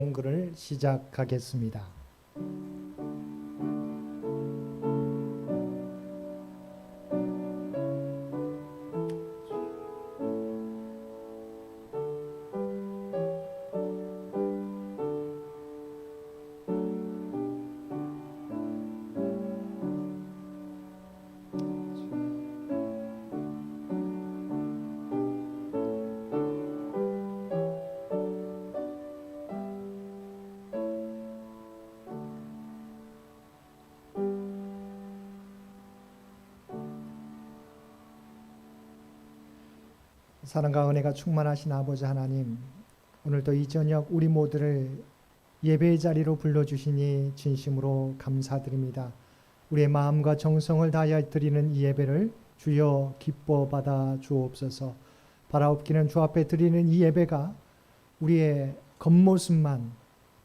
공부를 시작하겠습니다. 사랑과 은혜가 충만하신 아버지 하나님, 오늘도 이 저녁 우리 모두를 예배의 자리로 불러주시니 진심으로 감사드립니다. 우리의 마음과 정성을 다하여 드리는 이 예배를 주여 기뻐 받아 주옵소서. 바라옵기는 주 앞에 드리는 이 예배가 우리의 겉모습만,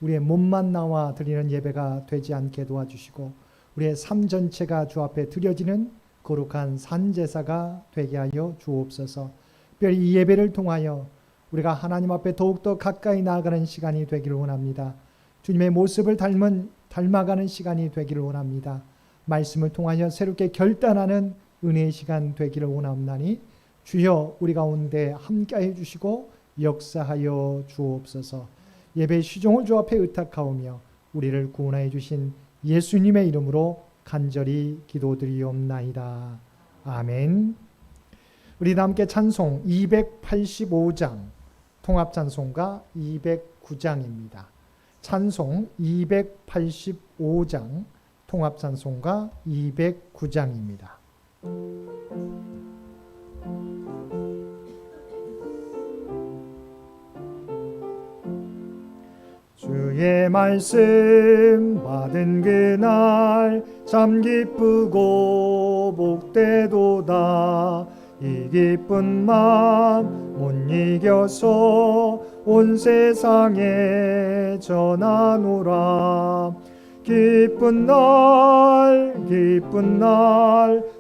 우리의 몸만 나와 드리는 예배가 되지 않게 도와주시고, 우리의 삶 전체가 주 앞에 드려지는 거룩한 산제사가 되게 하여 주옵소서. 특별히 이 예배를 통하여 우리가 하나님 앞에 더욱더 가까이 나아가는 시간이 되기를 원합니다. 주님의 모습을 닮아가는 시간이 되기를 원합니다. 말씀을 통하여 새롭게 결단하는 은혜의 시간 되기를 원합나니 주여 우리 가운데 함께해 주시고 역사하여 주옵소서. 예배의 시종을 주 앞에 의탁하오며 우리를 구원하여 주신 예수님의 이름으로 간절히 기도드리옵나이다. 아멘. 우리 다 함께 찬송 285장, 통합찬송가 209장입니다. 찬송 285장, 통합찬송가 209장입니다. 주의 말씀 받은 그날 참 기쁘고 복되도다. 이 기쁜 마음 못 이겨서 온 세상에 전하노라. 기쁜 날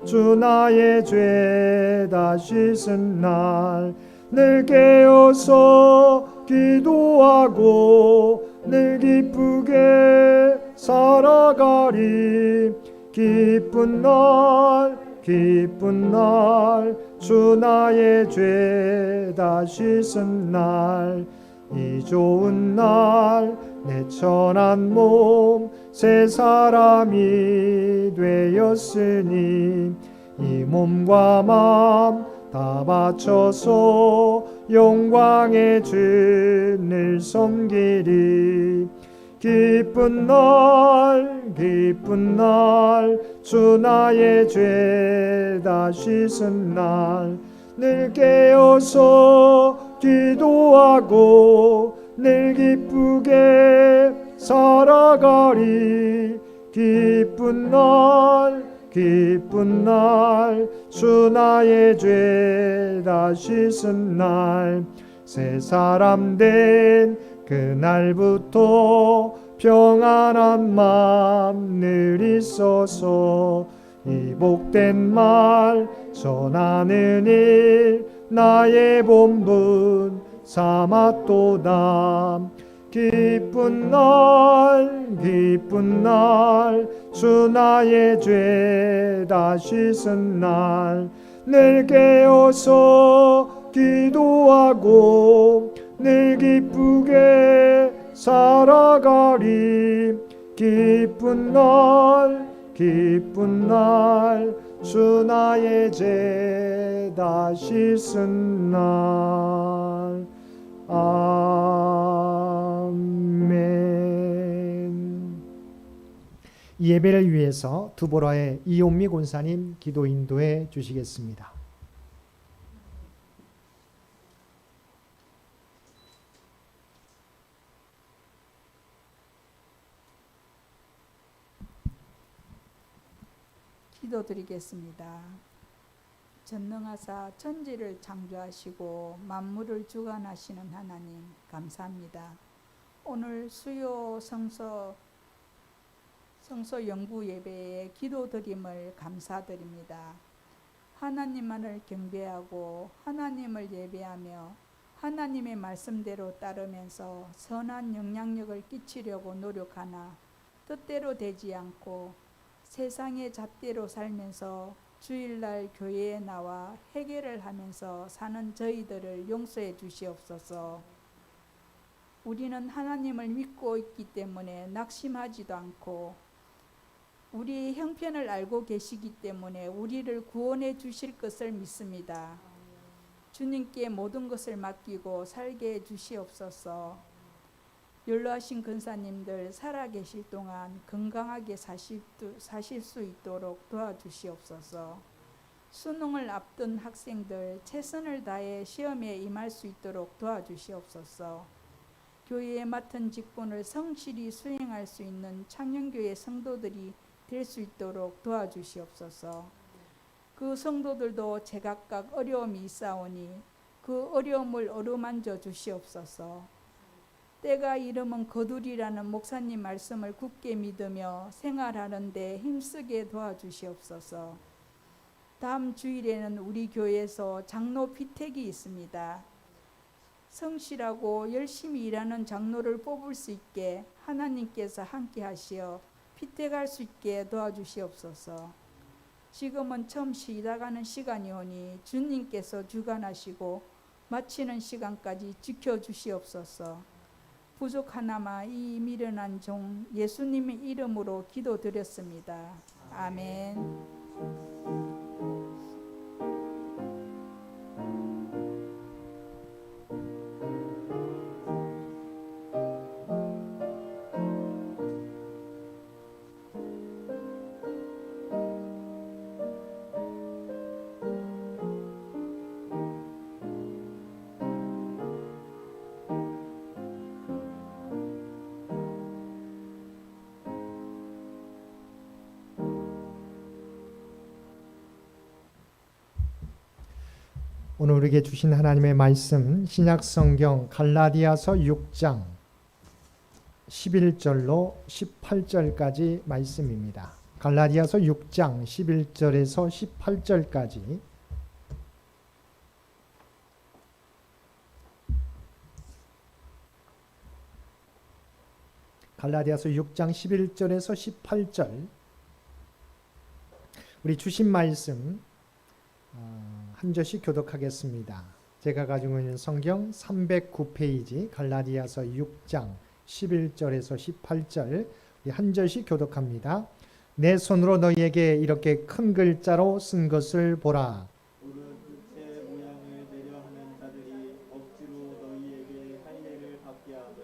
주 나의 죄 다 씻은 날 늘 깨어서 기도하고 늘 기쁘게 살아가리. 기쁜 날 주 나의 죄 다 씻은 날 이 좋은 날 내 천한 몸 새 사람이 되었으니 이 몸과 마음 다 바쳐서 영광의 주를 섬기리. 기쁜 날 주 나의 죄 다 씻은 날 늘 깨어서 기도하고 늘 기쁘게 살아가리. 기쁜 날 주 나의 죄 다 씻은 날 새 사람 된 그날부터 평안한 마음 늘 있어서 이 복된 말 전하는 일 나의 본분 삼았도다. 기쁜 날 주 나의 죄 다 씻은 날 늘 깨어서 기도하고 늘 기쁘게 살아가리. 기쁜 날 주 나의 죄 다 씻은 날. 아멘. 이 예배를 위해서 두보라의 이용미 권사님 기도 인도해 주시겠습니다. 기도드리겠습니다. 전능하사 천지를 창조하시고 만물을 주관하시는 하나님 감사합니다. 오늘 수요 성서 영구 예배에 기도드림을 감사드립니다. 하나님만을 경배하고 하나님을 예배하며 하나님의 말씀대로 따르면서 선한 영향력을 끼치려고 노력하나 뜻대로 되지 않고 세상의 잣대로 살면서 주일날 교회에 나와 회개를 하면서 사는 저희들을 용서해 주시옵소서. 우리는 하나님을 믿고 있기 때문에 낙심하지도 않고 우리의 형편을 알고 계시기 때문에 우리를 구원해 주실 것을 믿습니다. 주님께 모든 것을 맡기고 살게 해 주시옵소서. 연로하신 권사님들 살아계실 동안 건강하게 사실 수 있도록 도와주시옵소서. 수능을 앞둔 학생들 최선을 다해 시험에 임할 수 있도록 도와주시옵소서. 교회에 맡은 직분을 성실히 수행할 수 있는 창녕교회 성도들이 될 수 있도록 도와주시옵소서. 그 성도들도 제각각 어려움이 있사오니 그 어려움을 어루만져 주시옵소서. 때가 이르면 거두리라는 목사님 말씀을 굳게 믿으며 생활하는데 힘쓰게 도와주시옵소서. 다음 주일에는 우리 교회에서 장로 피택이 있습니다. 성실하고 열심히 일하는 장로를 뽑을 수 있게 하나님께서 함께 하시어 피택할 수 있게 도와주시옵소서. 지금은 처음 쉬다가는 시간이 오니 주님께서 주관하시고 마치는 시간까지 지켜주시옵소서. 부족하나마 이 미련한 종 예수님의 이름으로 기도드렸습니다. 아멘. 오늘 우리에게 주신 하나님의 말씀 신약성경 갈라디아서 6장 11절로 18절까지 말씀입니다. 갈라디아서 6장 11절에서 18절까지 갈라디아서 6장 11절에서 18절 우리 주신 말씀 한 절씩 교독하겠습니다. 제가 가지고 있는 성경 309페이지 갈라디아서 6장 11절에서 18절 한 절씩 교독합니다. 내 손으로 너희에게 이렇게 큰 글자로 쓴 것을 보라. 오른 육체 모양을 내려 하는 자들이 억지로 너희에게 할례를 받게 하면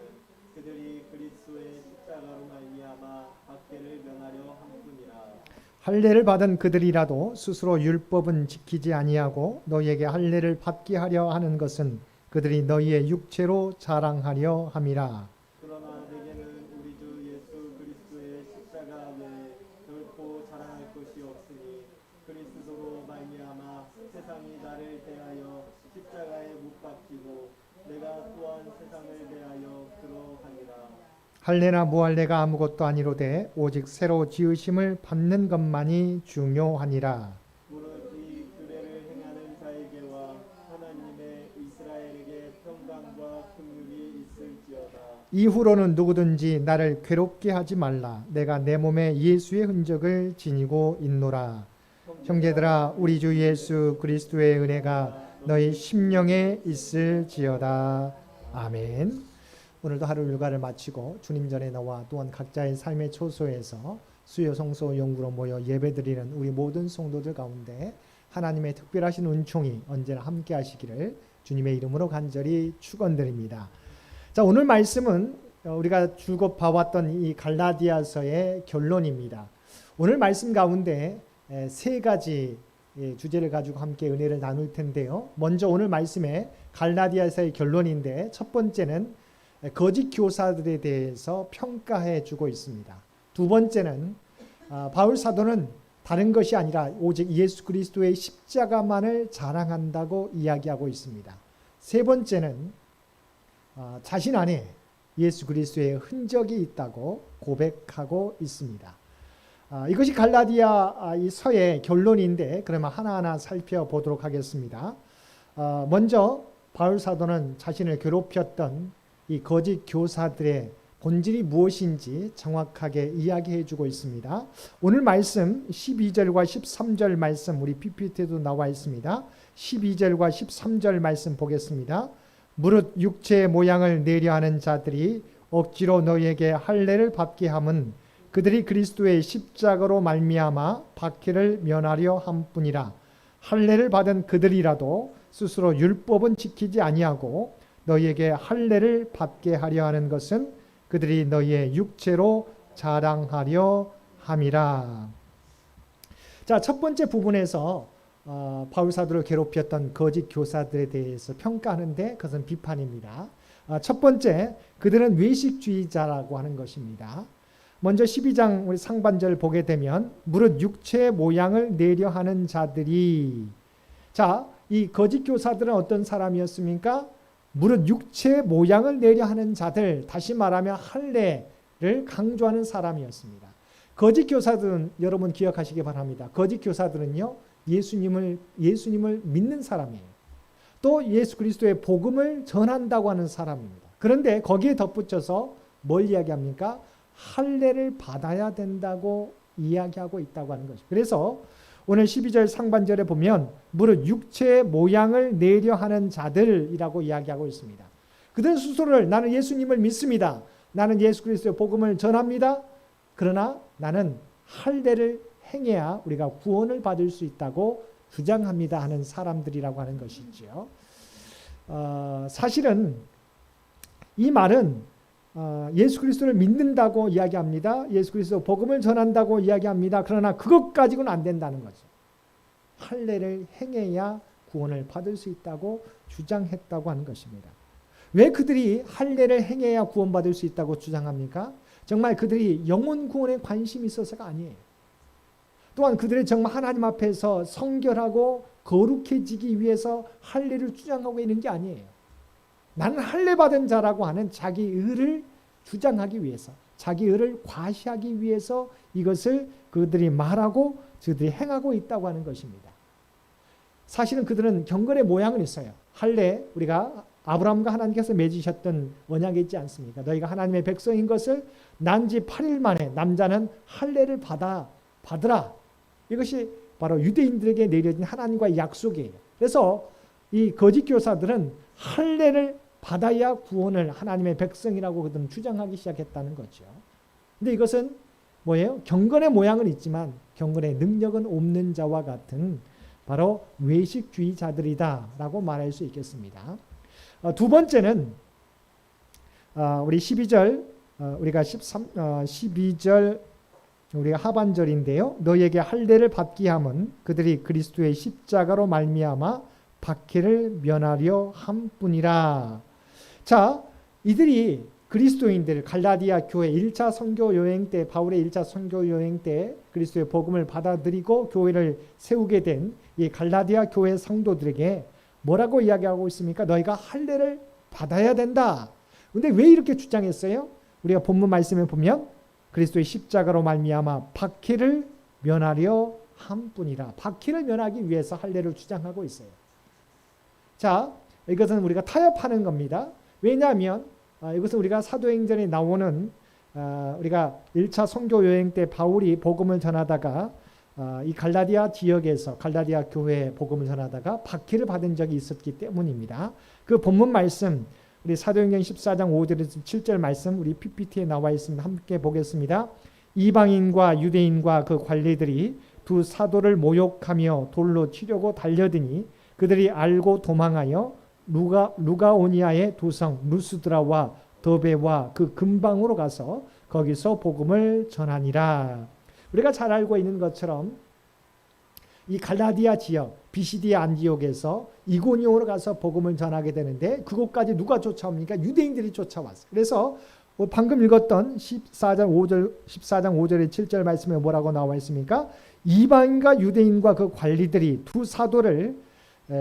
그들이 그리스도의 십자가로 말미암아 박해를 면하려 함뿐이라. 할례를 받은 그들이라도 스스로 율법은 지키지 아니하고 너희에게 할례를 받게 하려 하는 것은 그들이 너희의 육체로 자랑하려 함이라. 그러나 내게는 우리 주 예수 그리스도의 십자가 외에 결코 자랑할 것이 없으니 그리스도로 말미암아 세상이 나를 대하여 십자가에 못 박히고 내가 또한 세상을 대하여 그러하니라. 할례나 무할례가 아무것도 아니로되 오직 새로 지으심을 받는 것만이 중요하니라. 무릇 이 규례를 행하는 자에게와 하나님의 이스라엘에게 평강과 긍휼이 있을지어다. 이후로는 누구든지 나를 괴롭게 하지 말라. 내가 내 몸에 예수의 흔적을 지니고 있노라. 형제들아 우리 주 예수 그리스도의 은혜가 너희 심령에 있을지어다. 아멘. 오늘도 하루 일과를 마치고 주님 전에 나와 또한 각자의 삶의 초소에서 수요 성소 연구로 모여 예배드리는 우리 모든 성도들 가운데 하나님의 특별하신 은총이 언제나 함께 하시기를 주님의 이름으로 간절히 축원드립니다. 자, 오늘 말씀은 우리가 줄곧 봐왔던 이 갈라디아서의 결론입니다. 오늘 말씀 가운데 세 가지 주제를 가지고 함께 은혜를 나눌 텐데요. 먼저 오늘 말씀의 갈라디아서의 결론인데 첫 번째는 거짓 교사들에 대해서 평가해 주고 있습니다. 두 번째는 바울 사도는 다른 것이 아니라 오직 예수 그리스도의 십자가만을 자랑한다고 이야기하고 있습니다. 세 번째는 자신 안에 예수 그리스도의 흔적이 있다고 고백하고 있습니다. 이것이 갈라디아 이 서의 결론인데 그러면 하나하나 살펴보도록 하겠습니다. 먼저 바울 사도는 자신을 괴롭혔던 이 거짓 교사들의 본질이 무엇인지 정확하게 이야기해 주고 있습니다. 오늘 말씀 12절과 13절 말씀 우리 PPT에도 나와 있습니다. 12절과 13절 말씀 보겠습니다. 무릇 육체의 모양을 내려하는 자들이 억지로 너희에게 할례를 받게 함은 그들이 그리스도의 십자가로 말미암아 박해를 면하려 함뿐이라. 할례를 받은 그들이라도 스스로 율법은 지키지 아니하고 너희에게 할례를 받게 하려 하는 것은 그들이 너희의 육체로 자랑하려 함이라. 자, 첫 번째 부분에서 바울 사도를 괴롭혔던 거짓 교사들에 대해서 평가하는데 그것은 비판입니다. 첫 번째, 그들은 외식주의자라고 하는 것입니다. 먼저 12장 우리 상반절 보게 되면 무릇 육체의 모양을 내려 하는 자들이, 자, 이 거짓 교사들은 어떤 사람이었습니까? 무릇 육체의 모양을 내려 하는 자들, 다시 말하면 할례를 강조하는 사람이었습니다. 거짓 교사들은 여러분 기억하시기 바랍니다. 거짓 교사들은요, 예수님을 믿는 사람이에요. 또 예수 그리스도의 복음을 전한다고 하는 사람입니다. 그런데 거기에 덧붙여서 뭘 이야기합니까? 할례를 받아야 된다고 이야기하고 있다고 하는 것입니다. 그래서 오늘 12절 상반절에 보면 무릇 육체의 모양을 내려 하는 자들이라고 이야기하고 있습니다. 그들은 스스로를 나는 예수님을 믿습니다. 나는 예수 그리스도의 복음을 전합니다. 그러나 나는 할례를 행해야 우리가 구원을 받을 수 있다고 주장합니다 하는 사람들이라고 하는 것이죠. 사실은 이 말은 예수 그리스도를 믿는다고 이야기합니다. 예수 그리스도 복음을 전한다고 이야기합니다. 그러나 그것 가지고는 안 된다는 거죠. 할례를 행해야 구원을 받을 수 있다고 주장했다고 하는 것입니다. 왜 그들이 할례를 행해야 구원받을 수 있다고 주장합니까? 정말 그들이 영혼 구원에 관심이 있어서가 아니에요. 또한 그들이 정말 하나님 앞에서 성결하고 거룩해지기 위해서 할례를 주장하고 있는 게 아니에요. 나는 할례 받은 자라고 하는 자기 의를 주장하기 위해서, 자기 의를 과시하기 위해서 이것을 그들이 말하고 그들이 행하고 있다고 하는 것입니다. 사실은 그들은 경건의 모양은 있어요. 할례, 우리가 아브라함과 하나님께서 맺으셨던 언약이 있지 않습니까? 너희가 하나님의 백성인 것을 난 지 8일 만에 남자는 할례를 받으라. 이것이 바로 유대인들에게 내려진 하나님과의 약속이에요. 그래서 이 거짓 교사들은 할례를 받아야 구원을 하나님의 백성이라고 그들은 주장하기 시작했다는 거죠. 근데 이것은 뭐예요? 경건의 모양은 있지만 경건의 능력은 없는 자와 같은 바로 외식주의자들이다라고 말할 수 있겠습니다. 두 번째는 우리 12절 우리가 12절 우리가 하반절인데요. 너희에게 할례를 받게 함은 그들이 그리스도의 십자가로 말미암아 박해를 면하려 함뿐이라. 자, 이들이 그리스도인들 갈라디아 교회 1차 선교 여행 때, 바울의 1차 선교 여행 때 그리스도의 복음을 받아들이고 교회를 세우게 된 이 갈라디아 교회 성도들에게 뭐라고 이야기하고 있습니까? 너희가 할례를 받아야 된다. 근데 왜 이렇게 주장했어요? 우리가 본문 말씀에 보면 그리스도의 십자가로 말미암아 박해를 면하려 함뿐이라. 박해를 면하기 위해서 할례를 주장하고 있어요. 자, 이것은 우리가 타협하는 겁니다. 왜냐하면 이것은 우리가 사도행전에 나오는 우리가 1차 선교 여행 때 바울이 복음을 전하다가 이 갈라디아 지역에서 갈라디아 교회에 복음을 전하다가 박해를 받은 적이 있었기 때문입니다. 그 본문 말씀 우리 사도행전 14장 5절에서 7절 말씀 우리 PPT에 나와 있습니다. 함께 보겠습니다. 이방인과 유대인과 그 관리들이 두 사도를 모욕하며 돌로 치려고 달려드니 그들이 알고 도망하여 루가오니아의 두 성 루스드라와 더베와 그 근방으로 가서 거기서 복음을 전하니라. 우리가 잘 알고 있는 것처럼 이 갈라디아 지역 비시디아 안디옥에서 이고니온으로 가서 복음을 전하게 되는데 그곳까지 누가 쫓아옵니까? 유대인들이 쫓아왔어요. 그래서 방금 읽었던 14장 5절의 7절 말씀에 뭐라고 나와 있습니까? 이방인과 유대인과 그 관리들이 두 사도를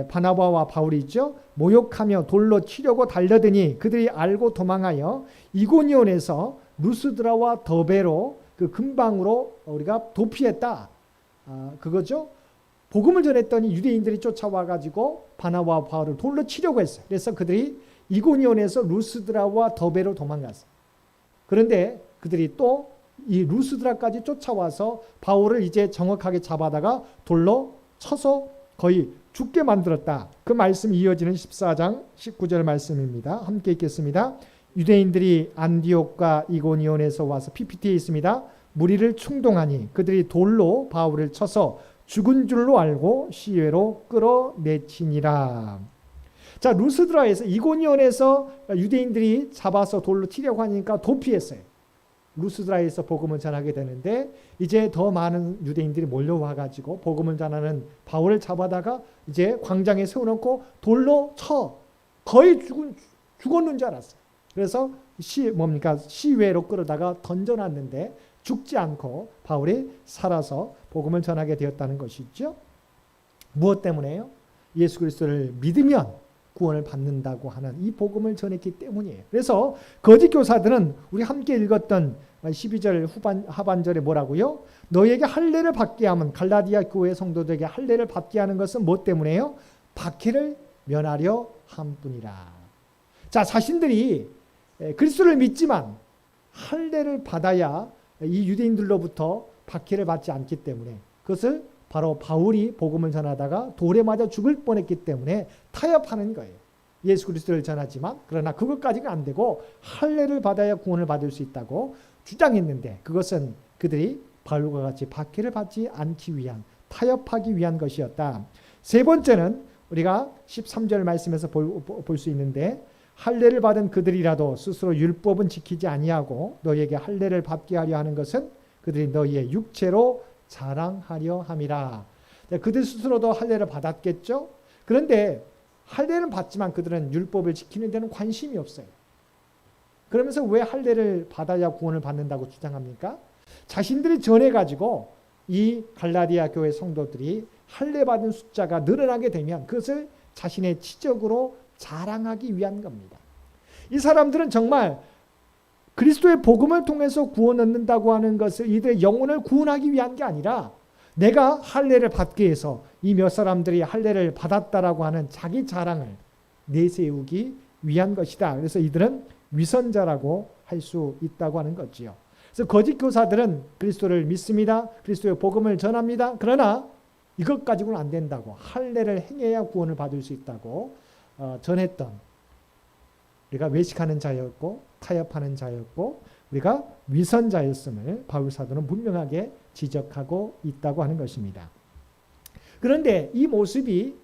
바나바와 바울이 있죠. 모욕하며 돌로 치려고 달려드니 그들이 알고 도망하여 이고니온에서 루스드라와 더베로 그 근방으로 우리가 도피했다. 그거죠. 복음을 전했더니 유대인들이 쫓아와가지고 바나바와 바울을 돌로 치려고 했어요. 그래서 그들이 이고니온에서 루스드라와 더베로 도망갔어요. 그런데 그들이 또 이 루스드라까지 쫓아와서 바울을 이제 정확하게 잡아다가 돌로 쳐서 거의 죽게 만들었다. 그 말씀이 이어지는 14장 19절 말씀입니다. 함께 읽겠습니다. 유대인들이 안디옥과 이고니온에서 와서 PPT에 있습니다. 무리를 충동하니 그들이 돌로 바울을 쳐서 죽은 줄로 알고 시외로 끌어내치니라. 자, 루스드라에서 이고니온에서 유대인들이 잡아서 돌로 치려고 하니까 도피했어요. 루스드라에서 복음을 전하게 되는데 이제 더 많은 유대인들이 몰려와 가지고 복음을 전하는 바울을 잡아다가 이제 광장에 세워놓고 돌로 쳐 거의 죽었는 줄 알았어요. 그래서 시외로 끌어다가 던져놨는데 죽지 않고 바울이 살아서 복음을 전하게 되었다는 것이죠. 무엇 때문에요? 예수 그리스도를 믿으면 구원을 받는다고 하는 이 복음을 전했기 때문이에요. 그래서 거짓 교사들은 우리 함께 읽었던 12절 하반절에 뭐라고요? 너에게 할례를 받게 하면 갈라디아 교회 성도들에게 할례를 받게 하는 것은 무엇 때문에요? 박해를 면하려 함뿐이라. 자, 자신들이 그리스도를 믿지만 할례를 받아야 이 유대인들로부터 박해를 받지 않기 때문에 그것을 바로 바울이 복음을 전하다가 돌에 맞아 죽을 뻔했기 때문에 타협하는 거예요. 예수 그리스도를 전하지만 그러나 그것까지는 안 되고 할례를 받아야 구원을 받을 수 있다고 주장했는데 그것은 그들이 바울과 같이 박해를 받지 않기 위한 타협하기 위한 것이었다. 세 번째는 우리가 13절 말씀에서 볼 수 있는데 할례를 받은 그들이라도 스스로 율법은 지키지 아니하고 너희에게 할례를 받게 하려 하는 것은 그들이 너희의 육체로 자랑하려 함이라. 그들 스스로도 할례를 받았겠죠. 그런데 할례는 받지만 그들은 율법을 지키는 데는 관심이 없어요. 그러면서 왜 할례를 받아야 구원을 받는다고 주장합니까? 자신들이 전해가지고 이 갈라디아 교회 성도들이 할례 받은 숫자가 늘어나게 되면 그것을 자신의 치적으로 자랑하기 위한 겁니다. 이 사람들은 정말 그리스도의 복음을 통해서 구원 얻는다고 하는 것을 이들의 영혼을 구원하기 위한 게 아니라 내가 할례를 받기 위해서 이 몇 사람들이 할례를 받았다라고 하는 자기 자랑을 내세우기 위한 것이다. 그래서 이들은 위선자라고 할 수 있다고 하는 거지요. 그래서 거짓 교사들은 그리스도를 믿습니다. 그리스도의 복음을 전합니다. 그러나 이것 가지고는 안 된다고 할례를 행해야 구원을 받을 수 있다고 전했던 우리가 외식하는 자였고 타협하는 자였고 우리가 위선자였음을 바울 사도는 분명하게 지적하고 있다고 하는 것입니다. 그런데 이 모습이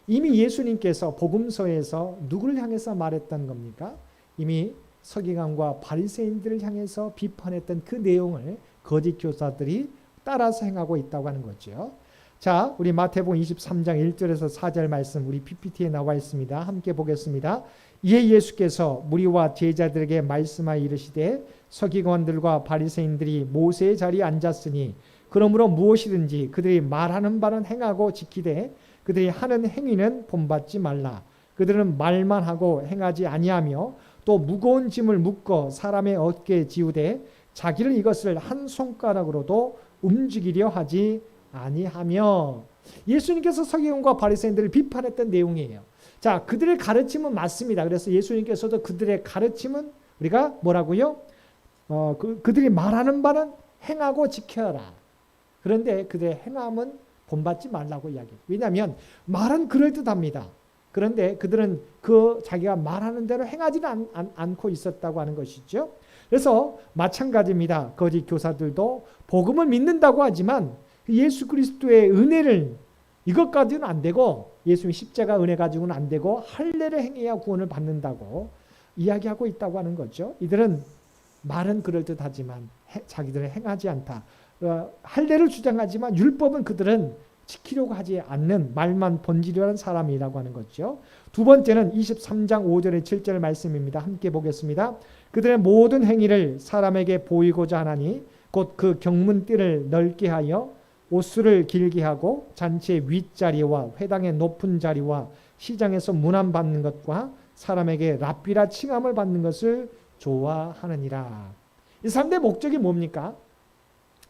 이미 예수님께서 복음서에서 누구를 향해서 말했던 겁니까? 이미 서기관과 바리새인들을 향해서 비판했던 그 내용을 거짓 교사들이 따라서 행하고 있다고 하는 거죠. 자, 우리 마태복음 23장 1절에서 4절 말씀 우리 PPT에 나와 있습니다. 함께 보겠습니다. 이에 예수께서 무리와 제자들에게 말씀하여 이르시되 서기관들과 바리새인들이 모세의 자리에 앉았으니 그러므로 무엇이든지 그들이 말하는 바는 행하고 지키되 그들이 하는 행위는 본받지 말라. 그들은 말만 하고 행하지 아니하며 또 무거운 짐을 묶어 사람의 어깨에 지우되 자기를 이것을 한 손가락으로도 움직이려 하지 아니하며. 예수님께서 서기관과 바리새인들을 비판했던 내용이에요. 자, 그들의 가르침은 맞습니다. 그래서 예수님께서도 그들의 가르침은 우리가 뭐라고요? 그들이 말하는 바는 행하고 지켜라. 그런데 그들의 행함은 본받지 말라고 이야기해요. 왜냐하면 말은 그럴듯합니다. 그런데 그들은 자기가 말하는 대로 행하지는 않고 있었다고 하는 것이죠. 그래서 마찬가지입니다. 거짓 교사들도 복음을 믿는다고 하지만 예수 그리스도의 은혜를 이것까지는 안 되고 예수님 십자가 은혜 가지고는 안 되고 할례를 행해야 구원을 받는다고 이야기하고 있다고 하는 거죠. 이들은 말은 그럴듯하지만 자기들은 행하지 않다. 할례를 주장하지만 율법은 그들은 지키려고 하지 않는 말만 번지려는 사람이라고 하는 거죠. 두 번째는 23장 5절에 7절 말씀입니다. 함께 보겠습니다. 그들의 모든 행위를 사람에게 보이고자 하나니 곧 그 경문띠를 넓게 하여 옷수를 길게 하고 잔치의 윗자리와 회당의 높은 자리와 시장에서 문안받는 것과 사람에게 랍비라 칭함을 받는 것을 좋아하느니라. 이 사람들의 목적이 뭡니까?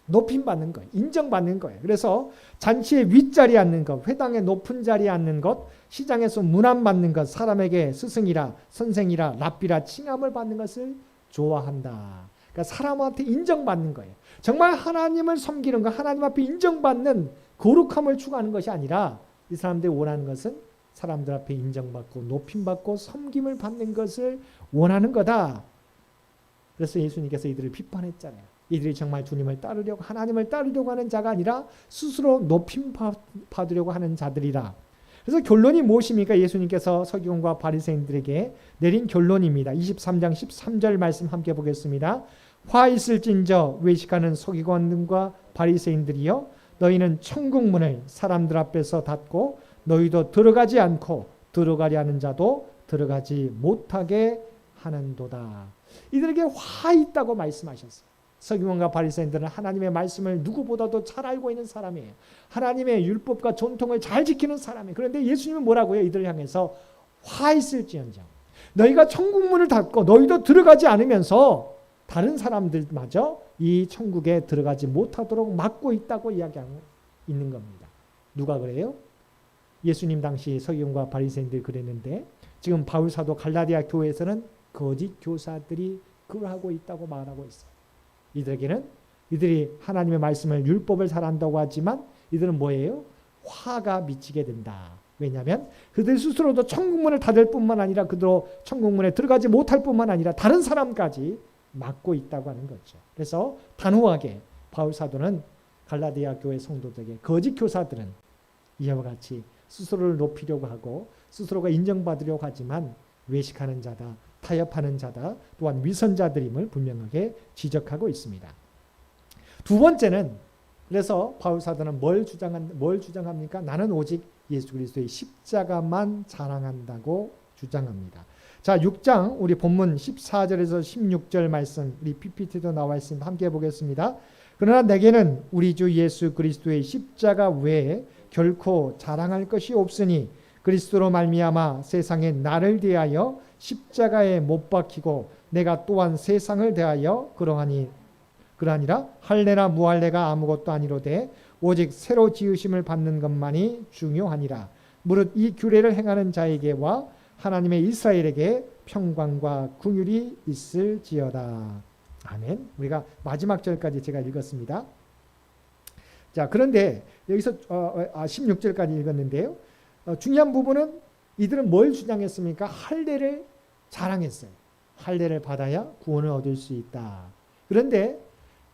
높임받는 거예요. 인정받는 거예요. 그래서 잔치의 윗자리에 앉는 것, 회당의 높은 자리에 앉는 것, 시장에서 문안받는 것, 사람에게 스승이라 선생이라 랍비라 칭함을 받는 것을 좋아한다. 그러니까 사람한테 인정받는 거예요. 정말 하나님을 섬기는 것, 하나님 앞에 인정받는 거룩함을 추구하는 것이 아니라 이 사람들이 원하는 것은 사람들 앞에 인정받고 높임받고 섬김을 받는 것을 원하는 거다. 그래서 예수님께서 이들을 비판했잖아요. 이들이 정말 주님을 따르려고 하나님을 따르려고 하는 자가 아니라 스스로 높임 받으려고 하는 자들이라. 그래서 결론이 무엇입니까? 예수님께서 서기관과 바리새인들에게 내린 결론입니다. 23장 13절 말씀 함께 보겠습니다. 화 있을진저 외식하는 서기관들과 바리새인들이여 너희는 천국 문을 사람들 앞에서 닫고 너희도 들어가지 않고 들어가려 하는 자도 들어가지 못하게 하는도다. 이들에게 화 있다고 말씀하셨어요. 서기관과 바리새인들은 하나님의 말씀을 누구보다도 잘 알고 있는 사람이에요. 하나님의 율법과 전통을 잘 지키는 사람이에요. 그런데 예수님은 뭐라고요? 이들을 향해서 화 있을지언정 너희가 천국 문을 닫고 너희도 들어가지 않으면서 다른 사람들마저 이 천국에 들어가지 못하도록 막고 있다고 이야기하고 있는 겁니다. 누가 그래요? 예수님 당시 서기관과 바리새인들이 그랬는데 지금 바울 사도 갈라디아 교회에서는 거짓 교사들이 그걸 하고 있다고 말하고 있어요. 이들에게는 이들이 하나님의 말씀을 율법을 잘 안다고 하지만 이들은 뭐예요? 화가 미치게 된다. 왜냐하면 그들 스스로도 천국문을 닫을 뿐만 아니라 그들도 천국문에 들어가지 못할 뿐만 아니라 다른 사람까지 막고 있다고 하는 거죠. 그래서 단호하게 바울 사도는 갈라디아 교회 성도들에게 거짓 교사들은 이와 같이 스스로를 높이려고 하고 스스로가 인정받으려고 하지만 외식하는 자다, 타협하는 자다, 또한 위선자들임을 분명하게 지적하고 있습니다. 두 번째는 그래서 바울 사도는 뭘 주장합니까? 나는 오직 예수 그리스도의 십자가만 자랑한다고 주장합니다. 자, 6장 우리 본문 14절에서 16절 말씀 우리 PPT도 나와 있습니다. 함께 보겠습니다. 그러나 내게는 우리 주 예수 그리스도의 십자가 외에 결코 자랑할 것이 없으니 그리스도로 말미암아 세상에 나를 대하여 십자가에 못 박히고 내가 또한 세상을 대하여 그러하니라 할례나 무할례가 아무것도 아니로되 오직 새로 지으심을 받는 것만이 중요하니라. 무릇 이 규례를 행하는 자에게와 하나님의 이스라엘에게 평강과 긍휼이 있을지어다. 아멘. 우리가 마지막 절까지 제가 읽었습니다. 자, 그런데 여기서 16절까지 읽었는데요. 중요한 부분은 이들은 뭘 주장했습니까? 할례를 자랑했어요. 할례를 받아야 구원을 얻을 수 있다. 그런데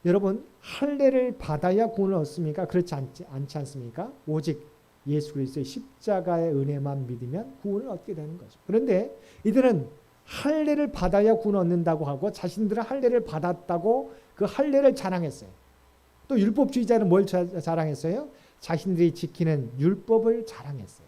여러분 할례를 받아야 구원을 얻습니까? 그렇지 않지 않습니까? 오직 예수 그리스도의 십자가의 은혜만 믿으면 구원을 얻게 되는 거죠. 그런데 이들은 할례를 받아야 구원을 얻는다고 하고 자신들은 할례를 받았다고 그 할례를 자랑했어요. 또 율법주의자는 뭘 자랑했어요? 자신들이 지키는 율법을 자랑했어요.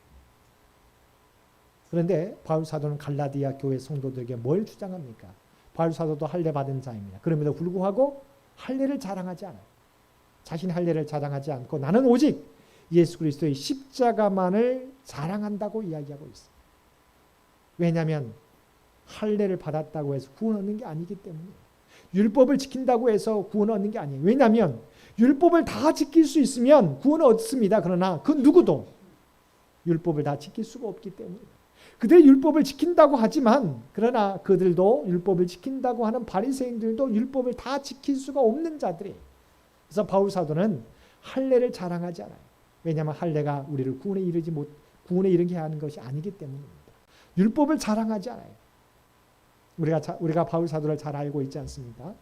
그런데 바울 사도는 갈라디아 교회 성도들에게 뭘 주장합니까? 바울 사도도 할례 받은 자입니다. 그럼에도 불구하고 할례를 자랑하지 않아요. 자신의 할례를 자랑하지 않고 나는 오직 예수 그리스도의 십자가만을 자랑한다고 이야기하고 있어요. 왜냐하면 할례를 받았다고 해서 구원 얻는 게 아니기 때문이에요. 율법을 지킨다고 해서 구원 얻는 게 아니에요. 왜냐하면 율법을 다 지킬 수 있으면 구원을 얻습니다. 그러나 그 누구도 율법을 다 지킬 수가 없기 때문이에요. 그들이 율법을 지킨다고 하지만 그러나 그들도 율법을 지킨다고 하는 바리새인들도 율법을 다 지킬 수가 없는 자들이에요. 그래서 바울 사도는 할례를 자랑하지 않아요. 왜냐하면 할례가 우리를 구원에 이르게 하는 것이 아니기 때문입니다. 율법을 자랑하지 않아요. 우리가 바울 사도를 잘 알고 있지 않습니까?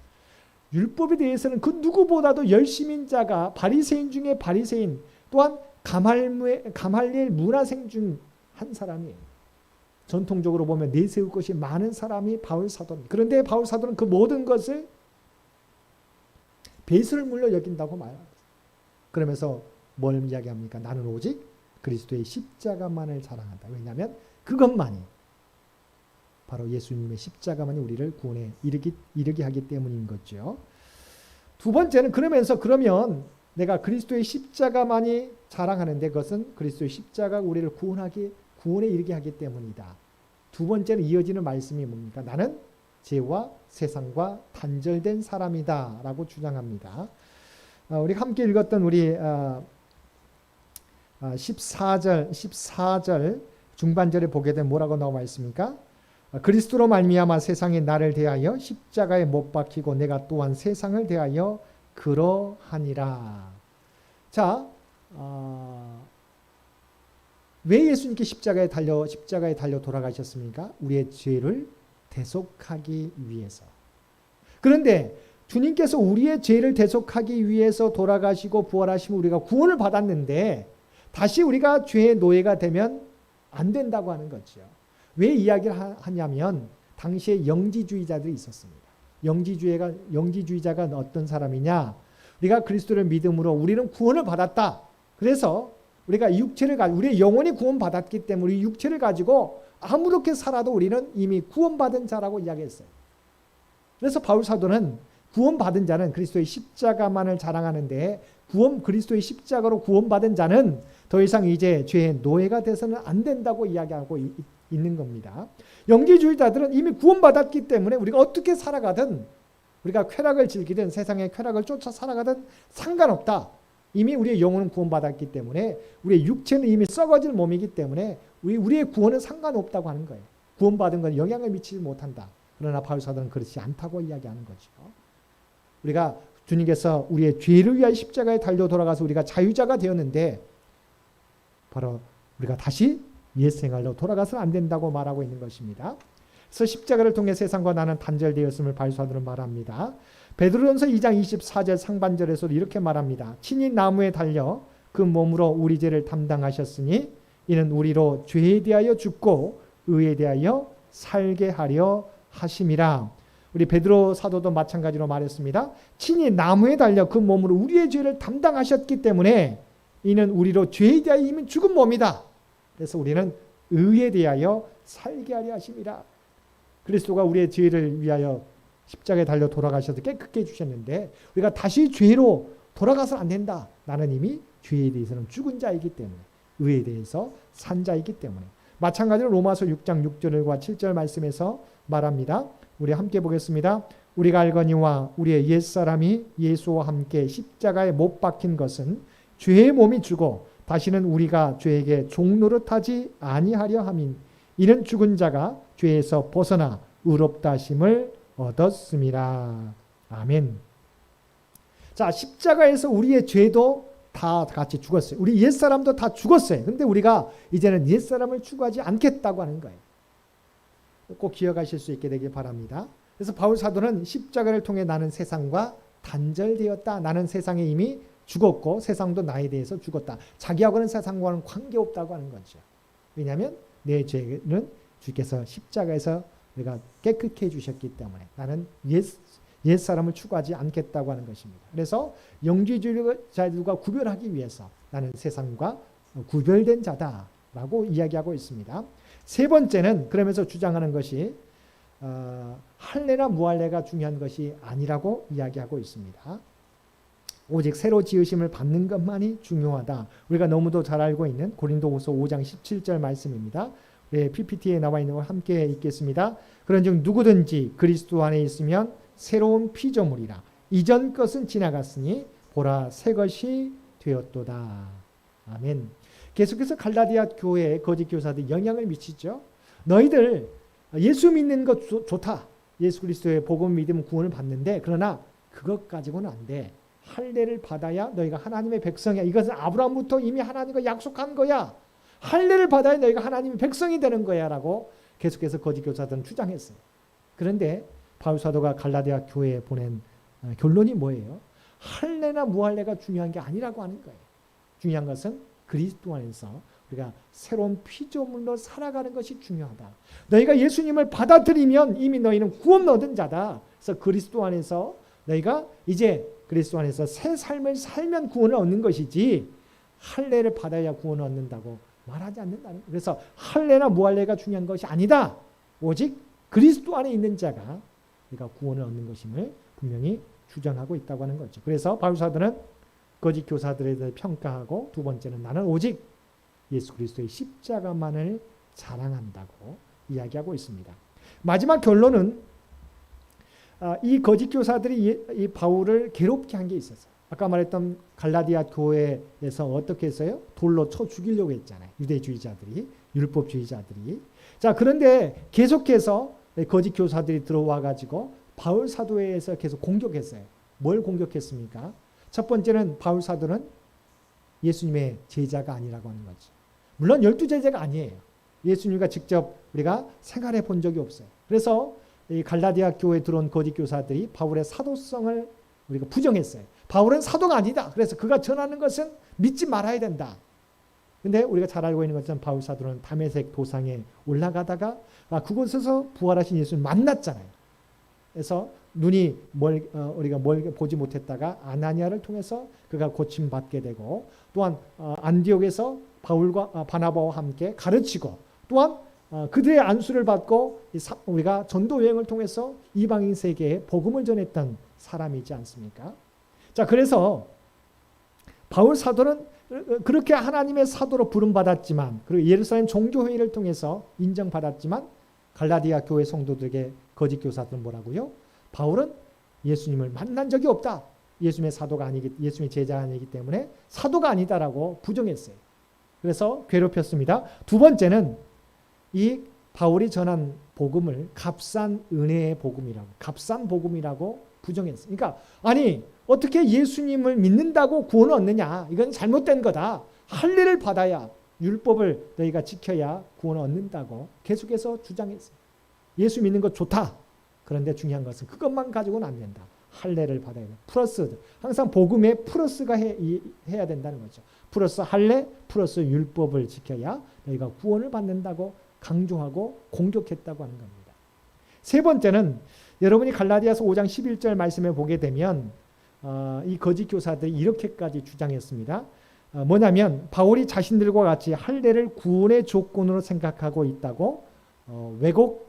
율법에 대해서는 그 누구보다도 열심인 자가 바리새인 중에 바리새인 또한 가말리엘 문화생 중 한 사람이에요. 전통적으로 보면 내세울 것이 많은 사람이 바울 사도입니다. 그런데 바울 사도는 그 모든 것을 배설물로 여긴다고 말합니다. 그러면서 뭘 이야기합니까? 나는 오직 그리스도의 십자가만을 자랑한다. 왜냐하면 그것만이 바로 예수님의 십자가만이 우리를 구원에 이르게 하기 때문인 거죠. 두 번째는 그러면 내가 그리스도의 십자가만이 자랑하는데 그것은 그리스도의 십자가가 우리를 구원에 이르게 하기 때문이다. 두 번째는 이어지는 말씀이 뭡니까? 나는 죄와 세상과 단절된 사람이다 라고 주장합니다. 우리가 함께 읽었던 우리 14절 중반절에 보게 되면 뭐라고 나와 있습니까? 그리스도로 말미암아 세상이 나를 대하여 십자가에 못 박히고 내가 또한 세상을 대하여 그러하니라. 자, 왜 예수님께 십자가에 달려 돌아가셨습니까? 우리의 죄를 대속하기 위해서. 그런데 주님께서 우리의 죄를 대속하기 위해서 돌아가시고 부활하시면 우리가 구원을 받았는데 다시 우리가 죄의 노예가 되면 안 된다고 하는 거죠. 왜 이야기를 하냐면 당시에 영지주의자들이 있었습니다. 영지주의자가 어떤 사람이냐? 우리가 그리스도를 믿음으로 우리는 구원을 받았다. 그래서 우리가 우리의 영혼이 구원받았기 때문에 우리 육체를 가지고 아무렇게 살아도 우리는 이미 구원받은 자라고 이야기했어요. 그래서 바울 사도는 구원받은 자는 그리스도의 십자가만을 자랑하는데 그리스도의 십자가로 구원받은 자는 더 이상 이제 죄의 노예가 돼서는 안 된다고 이야기하고 있는 겁니다. 영지주의자들은 이미 구원받았기 때문에 우리가 어떻게 살아가든 우리가 쾌락을 즐기든 세상의 쾌락을 쫓아 살아가든 상관없다. 이미 우리의 영혼은 구원받았기 때문에 우리의 육체는 이미 썩어질 몸이기 때문에 우리의 구원은 상관없다고 하는 거예요. 구원받은 건 영향을 미치지 못한다. 그러나 바울 사도는 그렇지 않다고 이야기하는 거죠. 우리가 주님께서 우리의 죄를 위하여 십자가에 달려 돌아가서 우리가 자유자가 되었는데 바로 우리가 다시 옛 생활로 돌아가서는 안 된다고 말하고 있는 것입니다. 그래서 십자가를 통해 세상과 나는 단절되었음을 바울 사도는 말합니다. 베드로전서 2장 24절 상반절에서도 이렇게 말합니다. 친히 나무에 달려 그 몸으로 우리 죄를 담당하셨으니 이는 우리로 죄에 대하여 죽고 의에 대하여 살게 하려 하심이라. 우리 베드로 사도도 마찬가지로 말했습니다. 친히 나무에 달려 그 몸으로 우리의 죄를 담당하셨기 때문에 이는 우리로 죄에 대하여 이미 죽은 몸이다. 그래서 우리는 의에 대하여 살게 하려 하심이라. 그리스도가 우리의 죄를 위하여 십자가에 달려 돌아가셔서 깨끗게 해주셨는데 우리가 다시 죄로 돌아가서는 안 된다. 나는 이미 죄에 대해서는 죽은 자이기 때문에 의에 대해서 산 자이기 때문에. 마찬가지로 로마서 6장 6절과 7절 말씀에서 말합니다. 우리 함께 보겠습니다. 우리가 알거니와 우리의 옛사람이 예수와 함께 십자가에 못 박힌 것은 죄의 몸이 죽어 다시는 우리가 죄에게 종노릇하지 아니하려 함인. 이는 죽은 자가 죄에서 벗어나 의롭다 하심을 얻었음이라. 아멘. 자, 십자가에서 우리의 죄도 다 같이 죽었어요. 우리 옛사람도 다 죽었어요. 근데 우리가 이제는 옛사람을 추구하지 않겠다고 하는 거예요. 꼭 기억하실 수 있게 되길 바랍니다. 그래서 바울 사도는 십자가를 통해 나는 세상과 단절되었다. 나는 세상에 이미 죽었고 세상도 나에 대해서 죽었다. 자기하고는 세상과는 관계없다고 하는 거죠. 왜냐하면 내 죄는 주께서 십자가에서 내가 깨끗게 해주셨기 때문에 나는 옛사람을 추구하지 않겠다고 하는 것입니다. 그래서 영지주의자들과 구별하기 위해서 나는 세상과 구별된 자다라고 이야기하고 있습니다. 세 번째는 그러면서 주장하는 것이 할례나 무할례가 중요한 것이 아니라고 이야기하고 있습니다. 오직 새로 지으심을 받는 것만이 중요하다. 우리가 너무도 잘 알고 있는 고린도후서 5장 17절 말씀입니다. PPT에 나와 있는 걸 함께 읽겠습니다. 그런즉 누구든지 그리스도 안에 있으면 새로운 피조물이라. 이전 것은 지나갔으니 보라 새 것이 되었도다. 아멘. 계속해서 갈라디아 교회의 거짓 교사들이 영향을 미치죠. 너희들 예수 믿는 것 좋다. 예수 그리스도의 복음 믿으면 구원을 받는데 그러나 그것 가지고는 안 돼. 할례를 받아야 너희가 하나님의 백성이야. 이것은 아브라함부터 이미 하나님과 약속한 거야. 할례를 받아야 너희가 하나님의 백성이 되는 거야 라고 계속해서 거짓 교사들은 주장했어요. 그런데 바울 사도가 갈라디아 교회에 보낸 결론이 뭐예요? 할례나 무할례가 중요한 게 아니라고 하는 거예요. 중요한 것은 그리스도 안에서 우리가 새로운 피조물로 살아가는 것이 중요하다. 너희가 예수님을 받아들이면 이미 너희는 구원 얻은 자다. 그래서 그리스도 안에서 너희가 이제 그리스도 안에서 새 삶을 살면 구원을 얻는 것이지 할례를 받아야 구원을 얻는다고 말하지 않는다는 거예요. 그래서 할례나 무할례가 중요한 것이 아니다. 오직 그리스도 안에 있는 자가 우리가 구원을 얻는 것임을 분명히 주장하고 있다고 하는 거죠. 그래서 바울 사도는 거짓 교사들에 대해 평가하고 두 번째는 나는 오직 예수 그리스도의 십자가만을 자랑한다고 이야기하고 있습니다. 마지막 결론은 이 거짓 교사들이 이 바울을 괴롭게 한 게 있었어요. 아까 말했던 갈라디아 교회에서 어떻게 했어요? 돌로 쳐 죽이려고 했잖아요. 유대주의자들이, 율법주의자들이. 자, 그런데 계속해서 거짓 교사들이 들어와 가지고 바울 사도에서 계속 공격했어요. 뭘 공격했습니까? 첫 번째는 바울 사도는 예수님의 제자가 아니라고 하는 거지. 물론 12제자가 아니에요. 예수님과 직접 우리가 생활해 본 적이 없어요. 그래서 이 갈라디아 교회에 들어온 거짓 교사들이 바울의 사도성을 우리가 부정했어요. 바울은 사도가 아니다. 그래서 그가 전하는 것은 믿지 말아야 된다. 근데 우리가 잘 알고 있는 것처럼 바울 사도는 다메섹 도상에 올라가다가 그곳에서 부활하신 예수를 만났잖아요. 그래서 눈이 우리가 보지 못했다가 아나니아를 통해서 그가 고침받게 되고, 또한 안디옥에서 바울과 바나바와 함께 가르치고, 또한 그들의 안수를 받고 우리가 전도 여행을 통해서 이방인 세계에 복음을 전했던 사람이지 않습니까? 자, 그래서 바울 사도는 그렇게 하나님의 사도로 부름받았지만, 그리고 예루살렘 종교회의를 통해서 인정받았지만, 갈라디아 교회 성도들에게 거짓 교사들은 뭐라고요? 바울은 예수님을 만난 적이 없다. 예수님의 제자가 아니기 때문에 사도가 아니다라고 부정했어요. 그래서 괴롭혔습니다. 두 번째는 이 바울이 전한 복음을 값싼 은혜의 복음이라고, 값싼 복음이라고 부정했어요. 그러니까 아니 어떻게 예수님을 믿는다고 구원을 얻느냐? 이건 잘못된 거다. 할례를 받아야, 율법을 너희가 지켜야 구원을 얻는다고 계속해서 주장했어요. 예수 믿는 것 좋다. 그런데 중요한 것은 그것만 가지고는 안 된다. 할례를 받아야 된다. 플러스, 항상 복음에 플러스가 해야 된다는 거죠. 플러스 할례, 플러스 율법을 지켜야 너희가 구원을 받는다고 강조하고 공격했다고 하는 겁니다. 세 번째는 여러분이 갈라디아서 5장 11절 말씀을 보게 되면 이 거짓 교사들이 이렇게까지 주장했습니다. 뭐냐면 바울이 자신들과 같이 할례를 구원의 조건으로 생각하고 있다고 왜곡했어요.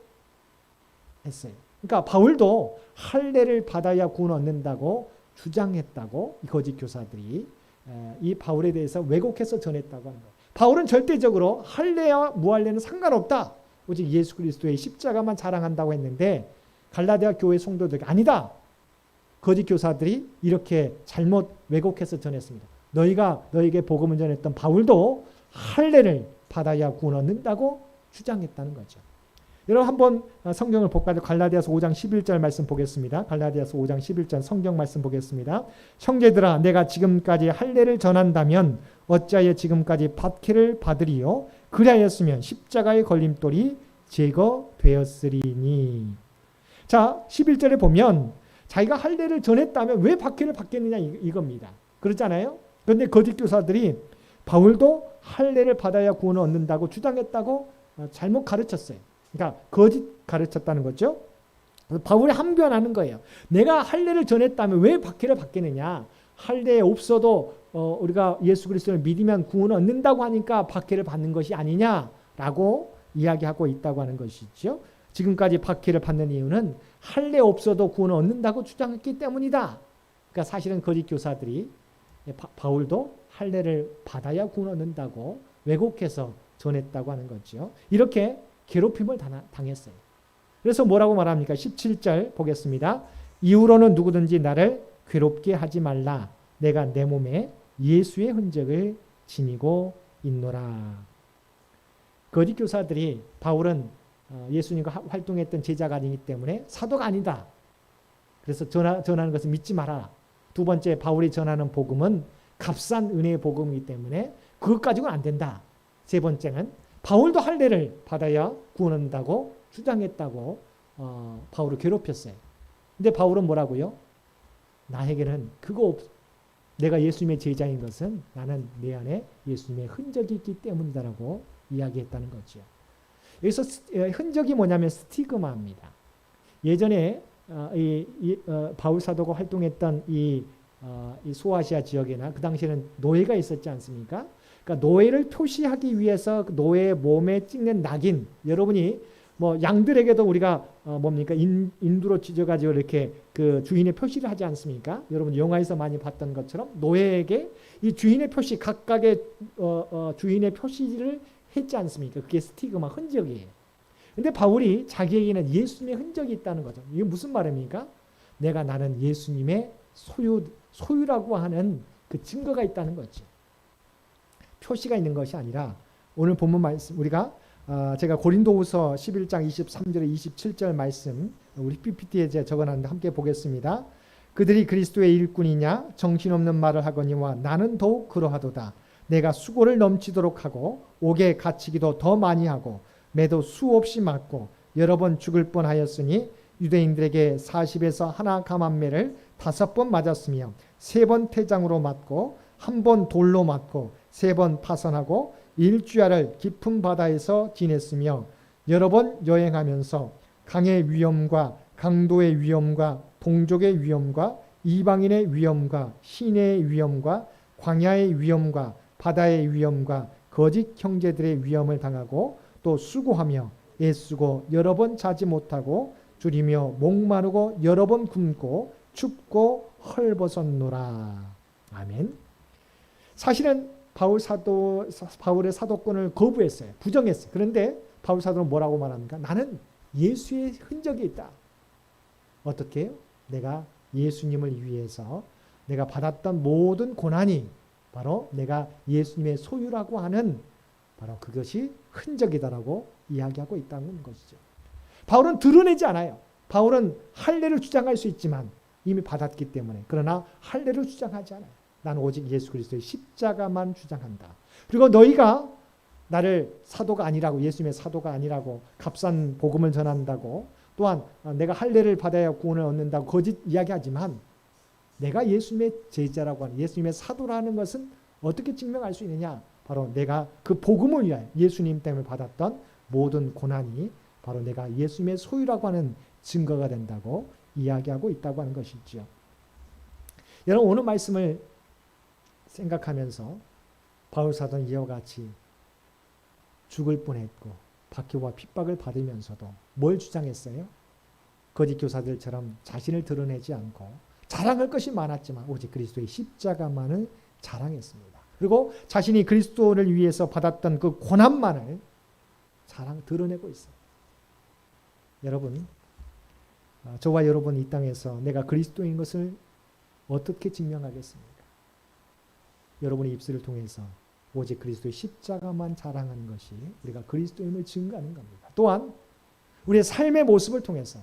그러니까 바울도 할례를 받아야 구원 얻는다고 주장했다고 이 거짓 교사들이 이 바울에 대해서 왜곡해서 전했다고 하는 거예요. 바울은 절대적으로 할례와 무할례는 상관없다. 오직 예수 그리스도의 십자가만 자랑한다고 했는데 갈라디아 교회 성도들이 아니다. 거짓 교사들이 이렇게 잘못 왜곡해서 전했습니다. 너에게 복음을 전했던 바울도 할례를 받아야 구원 얻는다고 주장했다는 거죠. 여러분 한번 성경을 볼까요? 갈라디아서 5장 11절 말씀 보겠습니다. 갈라디아서 5장 11절 성경 말씀 보겠습니다. 형제들아 내가 지금까지 할례를 전한다면 어찌하여 지금까지 박해를 받으리요? 그리하였으면 십자가의 걸림돌이 제거되었으리니. 자, 11절에 보면 자기가 할례를 전했다면 왜 박해를 받겠느냐 이겁니다. 그렇잖아요? 그런데 거짓 교사들이 바울도 할례를 받아야 구원을 얻는다고 주장했다고 잘못 가르쳤어요. 그러니까 거짓 가르쳤다는 거죠. 바울이 항변하는 거예요. 내가 할례를 전했다면 왜 박해를 받겠느냐? 할례 없어도 우리가 예수 그리스도를 믿으면 구원을 얻는다고 하니까 박해를 받는 것이 아니냐라고 이야기하고 있다고 하는 것이죠. 지금까지 박해를 받는 이유는 할례 없어도 구원을 얻는다고 주장했기 때문이다. 그러니까 사실은 거짓 교사들이 바울도 할례를 받아야 구원을 얻는다고 왜곡해서 전했다고 하는 거죠. 이렇게 괴롭힘을 당했어요. 그래서 뭐라고 말합니까? 17절 보겠습니다. 이후로는 누구든지 나를 괴롭게 하지 말라. 내가 내 몸에 예수의 흔적을 지니고 있노라. 거짓 교사들이 바울은 예수님과 활동했던 제자가 아니기 때문에 사도가 아니다. 그래서 전하는 것을 믿지 마라. 두 번째, 바울이 전하는 복음은 값싼 은혜의 복음이기 때문에 그것 가지고는 안 된다. 세 번째는 바울도 할례를 받아야 구원한다고 주장했다고 바울을 괴롭혔어요. 근데 바울은 뭐라고요? 나에게는 그거 없. 내가 예수님의 제자인 것은 나는 내 안에 예수님의 흔적이 있기 때문이다라고 이야기했다는 거죠. 여기서 흔적이 뭐냐면 스티그마입니다. 예전에 바울 사도가 활동했던 이 소아시아 지역에나 그 당시에는 노예가 있었지 않습니까? 그러니까 노예를 표시하기 위해서 노예의 몸에 찍는 낙인, 여러분이 뭐 양들에게도 우리가 뭡니까 인두로 찢어가지고 이렇게 그 주인의 표시를 하지 않습니까? 여러분 영화에서 많이 봤던 것처럼 노예에게 이 주인의 표시, 각각의 주인의 표시를 했지 않습니까? 그게 스티그마, 흔적이에요. 근데 바울이 자기에게는 예수님의 흔적이 있다는 거죠. 이게 무슨 말입니까? 나는 예수님의 소유라고 하는 그 증거가 있다는 거지. 표시가 있는 것이 아니라 오늘 본문 말씀 우리가 제가 고린도후서 11장 23절에 27절 말씀 우리 PPT에 적어놨는데 함께 보겠습니다. 그들이 그리스도의 일꾼이냐 정신없는 말을 하거니와 나는 더욱 그러하도다. 내가 수고를 넘치도록 하고 옥에 갇히기도 더 많이 하고 매도 수없이 맞고 여러 번 죽을 뻔하였으니 유대인들에게 40에서 하나 감한매를 5번 맞았으며 3번 태장으로 맞고 1번 돌로 맞고 3번 파선하고 일주야를 깊은 바다에서 지냈으며 여러 번 여행하면서 강의 위험과 강도의 위험과 동족의 위험과 이방인의 위험과 시내의 위험과 광야의 위험과 바다의 위험과 거짓 형제들의 위험을 당하고 또 수고하며 애쓰고 여러 번 자지 못하고 줄이며 목마르고 여러 번 굶고 춥고 헐벗었노라. 아멘. 사실은 바울의 사도권을 거부했어요. 부정했어요. 그런데 바울 사도는 뭐라고 말합니까? 나는 예수의 흔적이 있다. 어떻게 해요? 내가 예수님을 위해서 내가 받았던 모든 고난이 바로 내가 예수님의 소유라고 하는 바로 그것이 흔적이다라고 이야기하고 있다는 것이죠. 바울은 드러내지 않아요. 바울은 할례를 주장할 수 있지만 이미 받았기 때문에 그러나 할례를 주장하지 않아요. 나는 오직 예수 그리스도의 십자가만 주장한다. 그리고 너희가 나를 사도가 아니라고 예수님의 사도가 아니라고 값싼 복음을 전한다고 또한 내가 할례를 받아야 구원을 얻는다고 거짓 이야기하지만 내가 예수님의 제자라고 하는 예수님의 사도라는 것은 어떻게 증명할 수 있느냐? 바로 내가 그 복음을 위하여 예수님 때문에 받았던 모든 고난이 바로 내가 예수님의 소유라고 하는 증거가 된다고 이야기하고 있다고 하는 것이죠. 여러분 오늘 말씀을 생각하면서 바울 사도는 이와 같이 죽을 뻔했고 박해와 핍박을 받으면서도 뭘 주장했어요? 거짓 교사들처럼 자신을 드러내지 않고 자랑할 것이 많았지만 오직 그리스도의 십자가만을 자랑했습니다. 그리고 자신이 그리스도를 위해서 받았던 그 고난만을 드러내고 있어요. 여러분, 저와 여러분 이 땅에서 내가 그리스도인 것을 어떻게 증명하겠습니까? 여러분의 입술을 통해서 오직 그리스도의 십자가만 자랑하는 것이 우리가 그리스도임을 증거하는 겁니다. 또한 우리의 삶의 모습을 통해서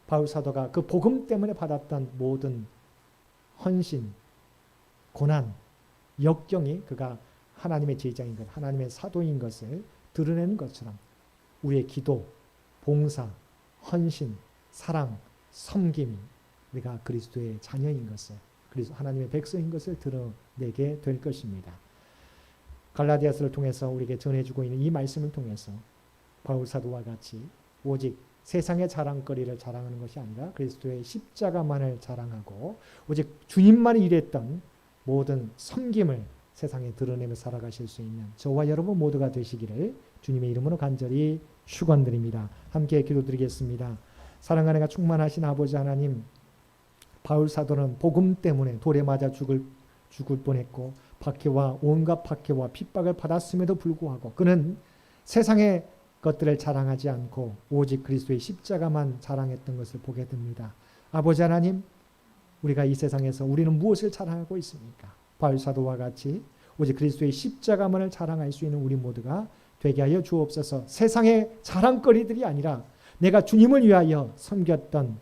바울 사도가 그 복음 때문에 받았던 모든 헌신, 고난, 역경이 그가 하나님의 제자인 것, 하나님의 사도인 것을 드러내는 것처럼 우리의 기도, 봉사, 헌신, 사랑, 섬김이 우리가 그리스도의 자녀인 것을, 하나님의 백성인 것을 드러내게 될 것입니다. 갈라디아서를 통해서 우리에게 전해주고 있는 이 말씀을 통해서 바울 사도와 같이 오직 세상의 자랑거리를 자랑하는 것이 아니라 그리스도의 십자가만을 자랑하고 오직 주님만이 일했던 모든 섬김을 세상에 드러내며 살아가실 수 있는 저와 여러분 모두가 되시기를 주님의 이름으로 간절히 축원드립니다. 함께 기도드리겠습니다. 사랑하는 가 충만하신 아버지 하나님, 바울 사도는 복음 때문에 돌에 맞아 죽을 뻔했고 온갖 박해와 핍박을 받았음에도 불구하고 그는 세상의 것들을 자랑하지 않고 오직 그리스도의 십자가만 자랑했던 것을 보게 됩니다. 아버지 하나님, 우리가 이 세상에서 우리는 무엇을 자랑하고 있습니까? 바울 사도와 같이 오직 그리스도의 십자가만을 자랑할 수 있는 우리 모두가 되게 하여 주옵소서. 세상의 자랑거리들이 아니라 내가 주님을 위하여 섬겼던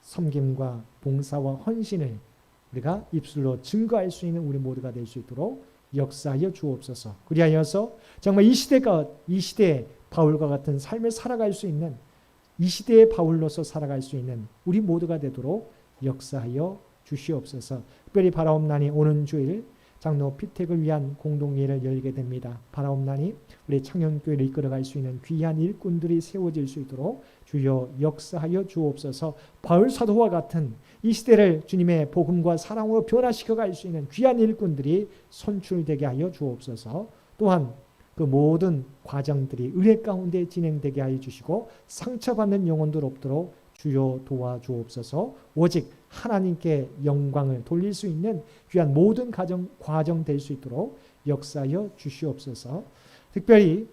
섬김과 봉사와 헌신을 우리가 입술로 증거할 수 있는 우리 모두가 될 수 있도록 역사하여 주옵소서. 그리하여서 정말 이 시대에 바울과 같은 삶을 살아갈 수 있는 이 시대의 바울로서 살아갈 수 있는 우리 모두가 되도록 역사하여 주시옵소서. 특별히 바라옵나니 오는 주일 장로 피택을 위한 공동회의를 열게 됩니다. 바라옵나니 우리 창녕교회를 이끌어갈 수 있는 귀한 일꾼들이 세워질 수 있도록 주여 역사하여 주옵소서. 바울 사도와 같은 이 시대를 주님의 복음과 사랑으로 변화시켜 갈 수 있는 귀한 일꾼들이 선출되게 하여 주옵소서. 또한 그 모든 과정들이 은혜 가운데 진행되게 하여 주시고 상처받는 영혼들 없도록 주여 도와주옵소서. 오직 하나님께 영광을 돌릴 수 있는 귀한 모든 과정 될 수 있도록 역사하여 주시옵소서. 특별히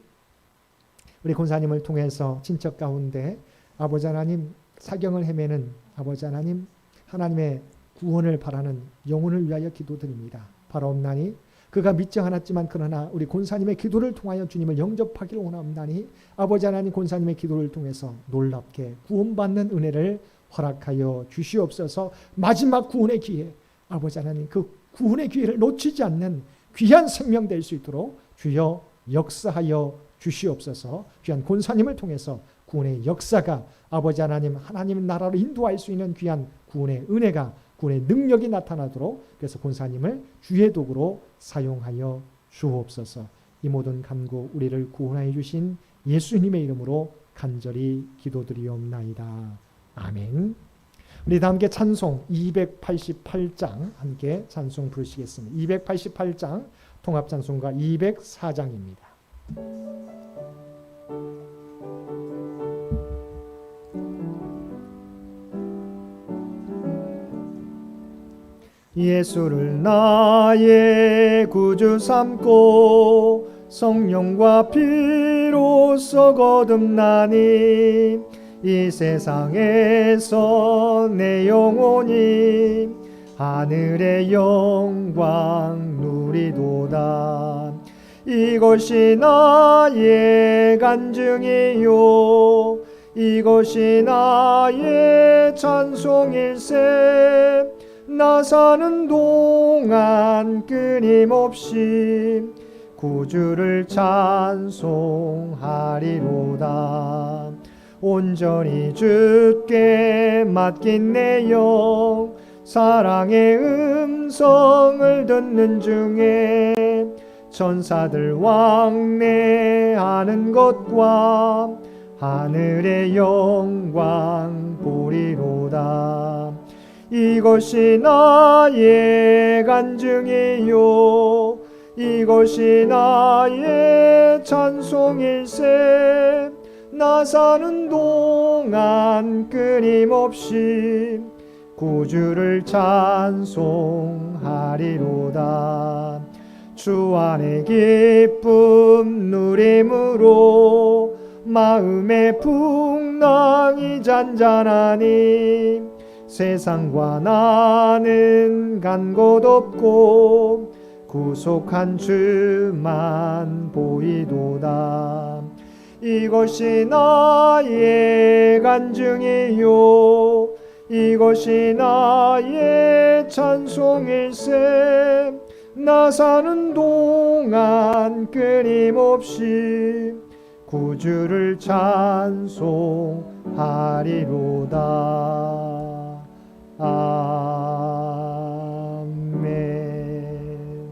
우리 권사님을 통해서 친척 가운데 아버지 하나님 사경을 헤매는 아버지 하나님, 하나님의 구원을 바라는 영혼을 위하여 기도드립니다. 바라옵나니 그가 믿지 않았지만 그러나 우리 권사님의 기도를 통하여 주님을 영접하기를 원하옵나니 아버지 하나님 권사님의 기도를 통해서 놀랍게 구원받는 은혜를 허락하여 주시옵소서. 마지막 구원의 기회, 아버지 하나님 그 구원의 기회를 놓치지 않는 귀한 생명 될 수 있도록 주여 역사하여 주시옵소서. 귀한 권사님을 통해서 구원의 역사가 아버지 하나님 하나님 나라로 인도할 수 있는 귀한 구원의 은혜가 구원의 능력이 나타나도록 그래서 권사님을 주의 도구로 사용하여 주옵소서. 이 모든 간구 우리를 구원하여 주신 예수님의 이름으로 간절히 기도드리옵나이다. 아멘. 우리 다 함께 찬송 288장 함께 찬송 부르시겠습니다. 288장 통합찬송가 204장입니다. 예수를 나의 구주 삼고 성령과 피로써 거듭나니 이 세상에서 내 영혼이 하늘의 영광 누리도다. 이것이 나의 간증이요 이것이 나의 찬송일세. 나 사는 동안 끊임없이 구주를 찬송하리로다. 온전히 주께 맡긴 내 영 사랑의 음성을 듣는 중에 천사들 왕래하는 것과 하늘의 영광 보리로다. 이것이 나의 간증이요 이것이 나의 찬송일세. 나 사는 동안 끊임없이 구주를 찬송하리로다. 주 안에 기쁨 누림으로 마음의 풍랑이 잔잔하니 세상과 나는 간 곳 없고 구속한 주만 보이도다. 이것이 나의 간증이요 이것이 나의 찬송일세. 나 사는 동안 끊임없이 구주를 찬송하리로다. 아멘.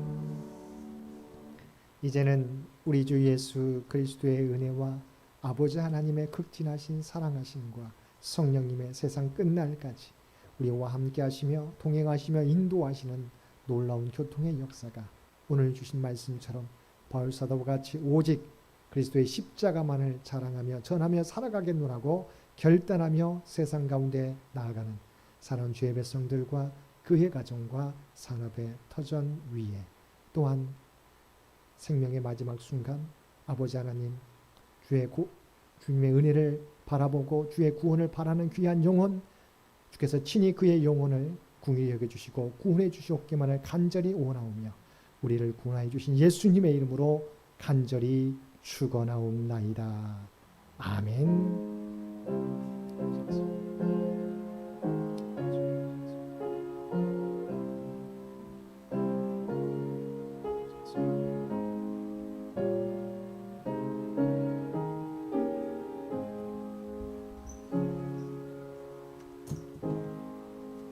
이제는 우리 주 예수 그리스도의 은혜와 아버지 하나님의 극진하신 사랑하심과 성령님의 세상 끝날까지 우리와 함께 하시며 동행하시며 인도하시는 놀라운 교통의 역사가 오늘 주신 말씀처럼 바울사도와 같이 오직 그리스도의 십자가만을 자랑하며 전하며 살아가겠노라고 결단하며 세상 가운데 나아가는 사랑하는 주의 백성들과 그의 가정과 산업의 터전 위에 또한 생명의 마지막 순간 아버지 하나님 주님의 은혜를 바라보고 주의 구원을 바라는 귀한 영혼 주께서 친히 그의 영혼을 궁히 여겨주시고 구원해 주시옵기만을 간절히 원하오며 우리를 구원해 주신 예수님의 이름으로 간절히 축원하옵나이다. 아멘.